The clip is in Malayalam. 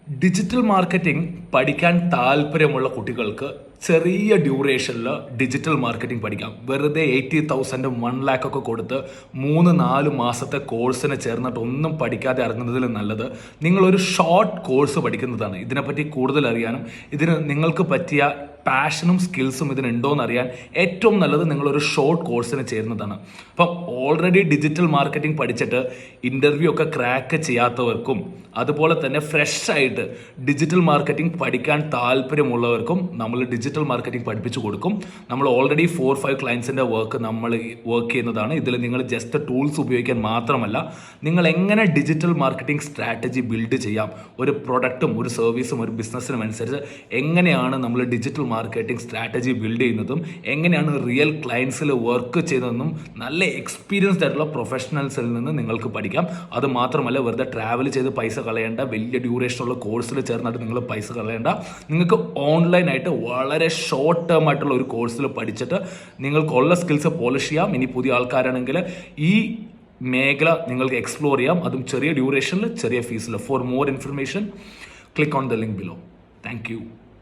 ഡിജിറ്റൽ മാർക്കറ്റിംഗ് പഠിക്കാൻ താല്പര്യമുള്ള കുട്ടികൾക്ക് ചെറിയ ഡ്യൂറേഷനിൽ ഡിജിറ്റൽ മാർക്കറ്റിംഗ് പഠിക്കാം. വെറുതെ 80,000 1 lakh ഒക്കെ കൊടുത്ത് 3-4 മാസത്തെ കോഴ്സിന് ചേർന്നിട്ട് ഒന്നും പഠിക്കാതെ ഇറങ്ങുന്നതിൽ നല്ലത് നിങ്ങളൊരു ഷോർട്ട് കോഴ്സ് പഠിക്കുന്നതാണ്. ഇതിനെപ്പറ്റി കൂടുതൽ അറിയാനും ഇതിന് നിങ്ങൾക്ക് പറ്റിയ പാഷനും സ്കിൽസും ഇതിനുണ്ടോ എന്ന് അറിയാൻ ഏറ്റവും നല്ലത് നിങ്ങളൊരു ഷോർട്ട് കോഴ്സിന് ചേരുന്നതാണ്. അപ്പം ഓൾറെഡി ഡിജിറ്റൽ മാർക്കറ്റിംഗ് പഠിച്ചിട്ട് ഇൻ്റർവ്യൂ ഒക്കെ ക്രാക്ക് ചെയ്യാത്തവർക്കും അതുപോലെ തന്നെ ഫ്രഷ് ആയിട്ട് ഡിജിറ്റൽ മാർക്കറ്റിംഗ് പഠിക്കാൻ താല്പര്യമുള്ളവർക്കും നമ്മൾ ഡിജിറ്റൽ മാർക്കറ്റിംഗ് പഠിപ്പിച്ചു കൊടുക്കും. നമ്മൾ ഓൾറെഡി 4-5 ക്ലയൻസിൻ്റെ വർക്ക് ചെയ്യുന്നതാണ്. ഇതിൽ നിങ്ങൾ ജസ്റ്റ് ടൂൾസ് ഉപയോഗിക്കാൻ മാത്രമല്ല, നിങ്ങൾ എങ്ങനെ ഡിജിറ്റൽ മാർക്കറ്റിംഗ് സ്ട്രാറ്റജി ബിൽഡ് ചെയ്യാം, ഒരു പ്രൊഡക്റ്റും ഒരു സർവീസും ഒരു ബിസിനസ്സിനും അനുസരിച്ച് എങ്ങനെയാണ് നമ്മൾ ഡിജിറ്റൽ മാർക്കറ്റിംഗ് സ്ട്രാറ്റജി ബിൽഡ് ചെയ്യുന്നതും എങ്ങനെയാണ് റിയൽ ക്ലയൻസിൽ വർക്ക് ചെയ്യുന്നതെന്നും നല്ല എക്സ്പീരിയൻസ്ഡ് ആയിട്ടുള്ള പ്രൊഫഷണൽസിൽ നിന്ന് നിങ്ങൾക്ക് പഠിക്കാം. അത് മാത്രമല്ല, വെറുതെ ട്രാവൽ ചെയ്ത് പൈസ കളയേണ്ട, വലിയ ഡ്യൂറേഷനുള്ള കോഴ്സിൽ ചേർന്നിട്ട് നിങ്ങൾ പൈസ കളയേണ്ട. നിങ്ങൾക്ക് ഓൺലൈനായിട്ട് വളരെ ഷോർട്ട് ടേം ആയിട്ടുള്ള ഒരു കോഴ്സിൽ പഠിച്ചിട്ട് നിങ്ങൾക്കുള്ള സ്കിൽസ് പോളിഷ് ചെയ്യാം. ഇനി പുതിയ ആൾക്കാരാണെങ്കിൽ ഈ മേഖല നിങ്ങൾക്ക് എക്സ്പ്ലോർ ചെയ്യാം, അതും ചെറിയ ഡ്യൂറേഷനിൽ ചെറിയ ഫീസിൽ. For more information click on the link below. Thank you.